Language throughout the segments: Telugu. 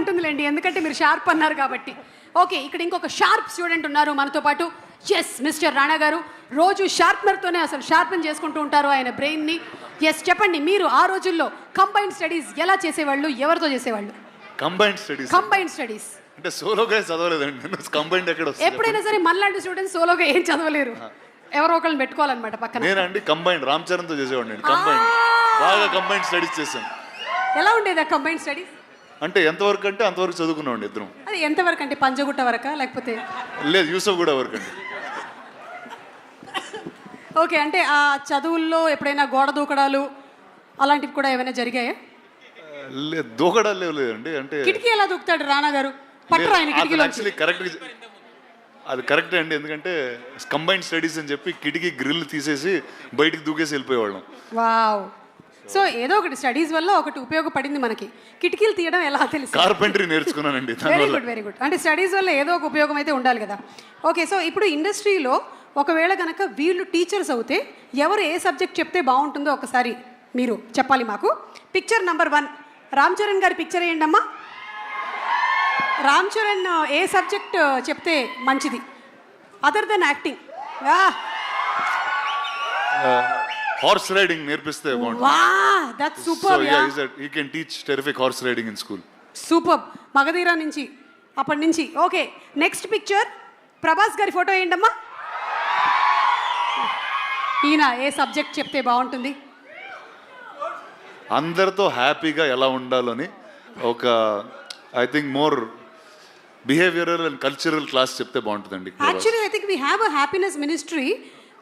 ఉంటుందిలేండి, ఎందుకంటే మీరు షార్ప్ అన్నారు కాబట్టి. ఓకే, ఇక్కడ ఇంకొక షార్ప్ స్టూడెంట్ ఉన్నారు మనతో పాటు. ఎస్, మిస్టర్ రాణా గారు రోజు షార్ప్నర్తోనే అసలు షార్పన్ చేసుకుంటూ ఉంటారు ఆయన బ్రెయిన్ని. ఎస్, చెప్పండి, మీరు ఆ రోజుల్లో కంబైన్డ్ స్టడీస్ ఎలా చేసేవాళ్ళు, ఎవరితో చేసేవాళ్ళు? కంబైన్డ్ స్టడీస్ అంటే సోలోగా చదవలేదండి. కంబైన్డ్ ఎక్కడ వస్తుంది? ఎప్పుడైనా సరే మనలాంటి స్టూడెంట్స్ సోలోగా ఏం చదవలేరు, ఎవరో ఒకళ్ళని పెట్టుకోవాలన్నమాట పక్కన. నేనండి కంబైన్డ్ రామ్ చరణ్తో చేసేవాడిని. కంబైన్డ్ బాగా కంబైన్డ్ స్టడీస్ చేశాను. ఎలా ఉండేది ఆ కంబైన్డ్ స్టడీస్? అంటే ఎంతవరకు అంటే అంతవరకు చదువుకున్నామండి ఇద్దరం. అది ఎంతవరకు అంటే పంజగుట్ట వరకా లేకపోతే? లేదు, యూసఫ్ కూడా వరకు అండి. ఓకే, అంటే ఆ చదువుల్లో ఎప్పుడైనా గోడ దూకడాలు అలాంటివి కూడా ఏమైనా జరిగాయా? లేదు, దూకడాలు లేదండి. అంటే కిటికీ ఎలా దూకుతాడు రాణా గారు? పట్టరా ఆయన కిటికీలో? యాక్చువల్లీ కరెక్ట్, అది కరెక్టే అండి. ఎందుకంటే కంబైన్డ్ స్టడీస్ అని చెప్పి కిటికీ గ్రిల్ తీసేసి బయటికి దూకేసి వెళ్ళిపోయేవాళ్ళం. వావ్. సో ఏదో ఒకటి స్టడీస్ వల్ల ఒకటి ఉపయోగపడింది మనకి. కిటికీలు తీయడం ఎలా తెలుసు? కార్పెంటరీ నేర్చుకున్నానండి. Very good, very good. అంటే స్టడీస్ వల్ల ఏదో ఒక ఉపయోగం అయితే ఉండాలి కదా. ఓకే, సో ఇప్పుడు ఇండస్ట్రీలో ఒకవేళ కనుక వీళ్ళు టీచర్స్ అవుతే ఎవరు ఏ సబ్జెక్ట్ చెప్తే బాగుంటుందో ఒకసారి మీరు చెప్పాలి మాకు. పిక్చర్ నెంబర్ 1 రామ్ చరణ్ గారి పిక్చర్ వేయండి అమ్మా. రామ్ చరణ్ ఏ సబ్జెక్ట్ చెప్తే మంచిది other than acting? Horse riding నేర్పిస్తే బాగుంటుంది. Wow, that's super. Yeah, he can teach terrific horse riding in school. Super. Magadheera నుంచి అప్పటి నుంచి. ఓకే, నెక్స్ట్ పిక్చర్ ప్రభాస్ గారి ఫోటో వేయండి అమ్మా. ఈయన ఏ సబ్జెక్ట్ చెప్తే బాగుంటుంది? అందరితో హ్యాపీగా ఎలా ఉండాలని ఒక I think more behavioural and cultural class చెప్తే బాగుంటుందండి. Actually I think we have a happiness ministry.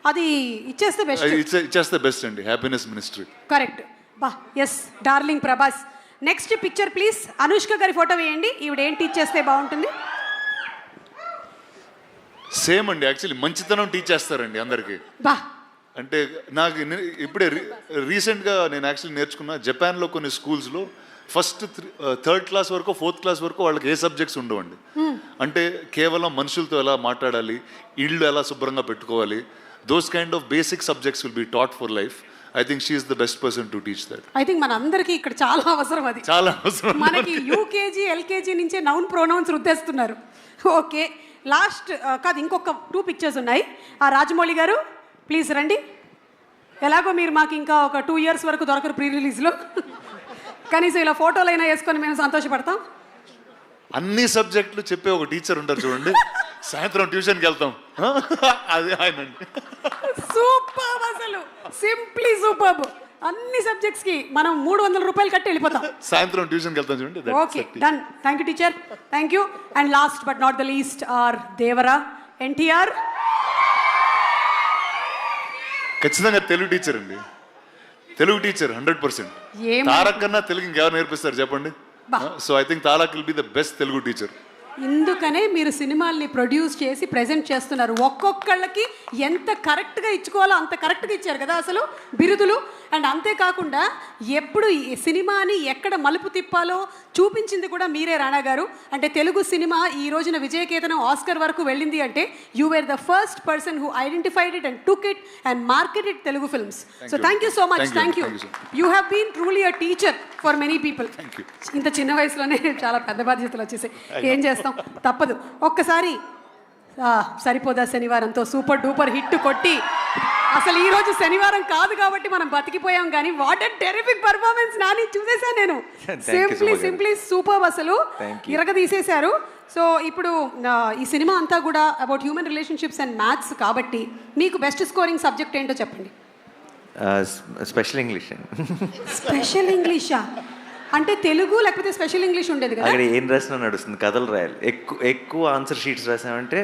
అది ఇచ్చేస్తే బెస్ట్. ఇచ్చేస్తే బెస్ట్ అండి, హ్యాపీనెస్ మినిస్ట్రీ. కరెక్ట్. బా, yes, darling Prabhas. Next picture please. Anushka గారి ఫోటో వేయండి. ఈవిడ ఏం టీచ్ చేస్తే బాగుంటుంది? సేమ్ అండి, యాక్చువల్లీ మంచితనం టీచ్ చేస్తారండి అందరికీ. బా, అంటే నాకు ఇప్పుడే రీసెంట్గా నేను యాక్చువల్లీ నేర్చుకున్న జపాన్లో కొన్ని స్కూల్స్లో ఫస్ట్ 3rd క్లాస్ వరకు 4th క్లాస్ వరకు వాళ్ళకి ఏ సబ్జెక్ట్స్ ఉండవండి. అంటే కేవలం మనుషులతో ఎలా మాట్లాడాలి, ఇళ్ళు ఎలా శుభ్రంగా పెట్టుకోవాలి, those kind of basic subjects will be taught for life. I think she is the best person to teach that. I think మన అందరికీ ఇక్కడ చాలా అవసరం అది. చాలా అవసరం. మనకి యూకేజీ ఎల్కేజీ నుంచే నౌన్ ప్రొనౌన్స్ రుద్దేస్తున్నారు. ఓకే, లాస్ట్ కాదు, ఇంకొక 2 పిక్చర్స్ ఉన్నాయి. ఆ రాజమౌళి గారు ప్లీజ్ రండి. ఎలాగో మీరు మాకు ఇంకా ఒక 2 years వరకు దొరకరు ప్రీ రిలీజ్లో. కనీసం ఇలా ఫోటోలు అయినా వేసుకొని మేము సంతోషపడతాం. అన్ని సబ్జెక్టులు చెప్పే ఒక టీచర్ ఉంటారు చూడండి, సాయంత్రం ట్యూషన్కి వెళ్తాం, అదే ఆయన. సూపర్, అసలు సింప్లీ సూపర్. అన్ని సబ్జెక్ట్స్ కి మనం 300 రూపాయలు కట్టి వెళ్ళిపోతాం. సాయంత్రం ట్యూషన్కి వెళ్తాం చూడండి. Okay, done. Thank you teacher, thank you. And last but not the least are Devara NTR. ఖచ్చితంగా తెలుగు టీచర్ అండి, తెలుగు టీచర్ 100%. తారక్ కన్నా తెలుగు ఇంకెవరు నేర్పిస్తారు చెప్పండి? So I think Tarak will be the best Telugu teacher. ఇందుకనే మీరు సినిమాల్ని ప్రొడ్యూస్ చేసి ప్రెజెంట్ చేస్తున్నారు. ఒక్కొక్కళ్ళకి ఎంత కరెక్ట్గా ఇచ్చుకోవాలో అంత కరెక్ట్గా ఇచ్చారు కదా అసలు బిరుదులు. అండ్ అంతేకాకుండా ఎప్పుడు ఈ సినిమాని ఎక్కడ మలుపు తిప్పాలో చూపించింది కూడా మీరే రాణా గారు. అంటే తెలుగు సినిమా ఈ రోజున విజయకేతనం ఆస్కర్ వరకు వెళ్ళింది అంటే you were the first person who identified it and took it and marketed Telugu films. So thank you so much. Thank you. You have been truly a teacher for many people. ఇంత చిన్న వయసులోనే చాలా పెద్ద బాధ్యతలు వచ్చేసాయి. ఏం చేస్తాం, తప్పదు. ఒక్కసారి సరిపోదా శనివారంతో సూపర్ డూపర్ హిట్ కొట్టి, అసలు ఈ రోజు శనివారం కాదు కాబట్టి మనం బతికిపోయాం. కానీ what a terrific performance Nani, చూసేసా నేను. సింప్లీ సూపర్, అసలు ఇరగదీసేశారు. సో ఇప్పుడు ఈ సినిమా అంతా కూడా about human relationships and maths కాబట్టి మీకు బెస్ట్ స్కోరింగ్ సబ్జెక్ట్ ఏంటో చెప్పండి. Special English. స్పెషల్ ఇంగ్లీషా? అంటే తెలుగు లేకపోతే స్పెషల్ ఇంగ్లీష్ ఉండేది కదా? అక్కడ ఏం రాసినా నడుస్తుంది, కథలు రాయాలి. ఎక్కువ ఆన్సర్ షీట్స్ రాసామంటే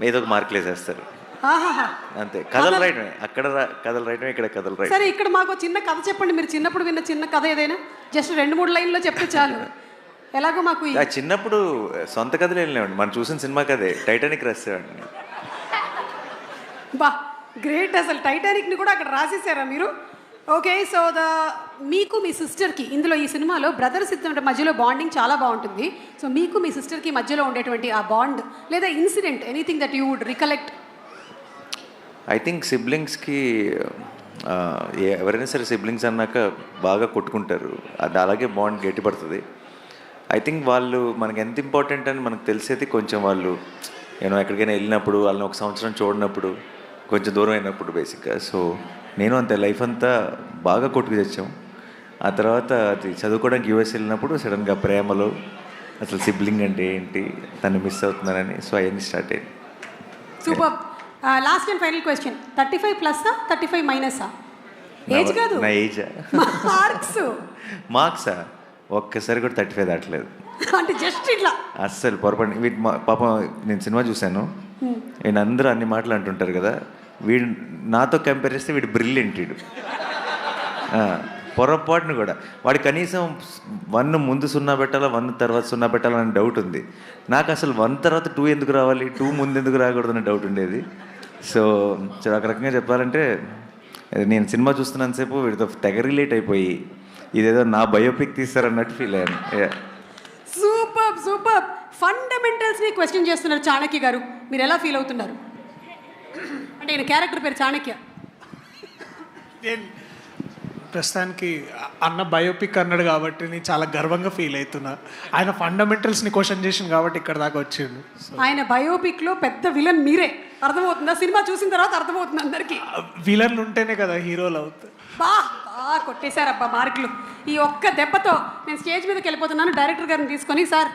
ఏదో ఒక మార్కులు వేసేస్తారు. అంతే, కథలు రాయటమే. అక్కడ కథలు రాయటమే, ఇక్కడ కథలు రాయటం. సరే, ఇక్కడ మాకు చిన్న కథ చెప్పండి. మీరు చిన్నప్పుడు విన్న చిన్న కథ ఏదైనా జస్ట్ 2-3 లైన్లో చెప్తే చాలు. ఎలాగో మాకు చిన్నప్పుడు సొంత కథలు వెళ్ళినామండి. మనం చూసిన సినిమా కథే టైటానిక్ రాసేవాడిని. బా, గ్రేట్. అసలు టైటానిక్ని కూడా అక్కడ రాసేసారా మీరు? ఓకే, సో మీకు మీ సిస్టర్కి ఇందులో ఈ సినిమాలో బ్రదర్స్ ఇద్దరి మధ్యలో బాండింగ్ చాలా బాగుంటుంది. సో మీకు మీ సిస్టర్కి మధ్యలో ఉండేటువంటి ఆ బాండ్ లేదా incident, anything that you would recollect? I think సిబ్లింగ్స్కి ఎవరైనా సరే సిబ్లింగ్స్ అన్నాక బాగా కొట్టుకుంటారు. అది అలాగే బాండ్ గట్టిపడుతుంది. ఐ థింక్ వాళ్ళు మనకి ఎంత ఇంపార్టెంట్ అని మనకు తెలిసేది కొంచెం వాళ్ళు నేను ఎక్కడికైనా వెళ్ళినప్పుడు వాళ్ళని ఒక సంవత్సరం చూడనప్పుడు కొంచెం దూరం అయినప్పుడు బేసిక్గా. సో నేను అంతే లైఫ్ అంతా బాగా కొట్టుకు తెచ్చాం. ఆ తర్వాత అది చదువుకోవడానికి యూఎస్ వెళ్ళినప్పుడు సడన్గా ప్రేమలో అసలు సిబ్లింగ్ అంటే ఏంటి, తను మిస్ అవుతున్నానని, సో అవన్నీ స్టార్ట్ అయ్యింది. Super. Last and final question, 35 ప్లస్సా 35 మైనసా? ఏజ్ కాదు, నా ఏజా? మార్క్సా ఒక్కసారి కూడా 35 దాటలేదు. అంటే జస్ట్ ఇట్లా అస్సలు పొరపాటు. వీటి పాపం నేను సినిమా చూశాను, నేను అందరూ అన్ని మాటలు అంటుంటారు కదా, వీడు నాతో కంపేర్ చేస్తే వీడు బ్రిలియంట్. వీడు పొరపాటును కూడా వాడి కనీసం 1 ముందు 0 పెట్టాలా 1 తర్వాత 0 పెట్టాలని డౌట్ ఉంది నాకు. అసలు 1 తర్వాత 2 ఎందుకు రావాలి, 2 ముందు ఎందుకు రాకూడదని డౌట్ ఉండేది. సో ఒక రకంగా చెప్పాలంటే నేను సినిమా చూస్తున్నంతసేపు వీడితో తెగ రిలేట్ అయిపోయి ఇదేదో నా బయోపిక్ తీస్తారన్నట్టు ఫీల్ అయ్యాను. Super super. ఫండమెంటల్స్ని క్వశ్చన్ చేస్తున్నారు చాణక్య గారు, మీరు ఎలా ఫీల్ అవుతున్నారు? అంటే ఈయన క్యారెక్టర్ పేరు చాణక్య. నేను ప్రస్తుతానికి అన్న బయోపిక్ అన్నాడు కాబట్టి నేను చాలా గర్వంగా ఫీల్ అవుతున్నా. ఆయన ఫండమెంటల్స్ని క్వశ్చన్ చేసింది కాబట్టి ఇక్కడ దాకా వచ్చిండు. ఆయన బయోపిక్లో పెద్ద విలన్ మీరే, అర్థమవుతుందా? సినిమా చూసిన తర్వాత అర్థమవుతుంది అందరికీ. విలన్లు ఉంటేనే కదా హీరోలు అవుతారు. బా కొట్టేశారబ్బా మార్కులు. ఈ ఒక్క దెబ్బతో నేను స్టేజ్ మీదకి వెళ్ళిపోతున్నాను. డైరెక్టర్ గారిని తీసుకొని, సార్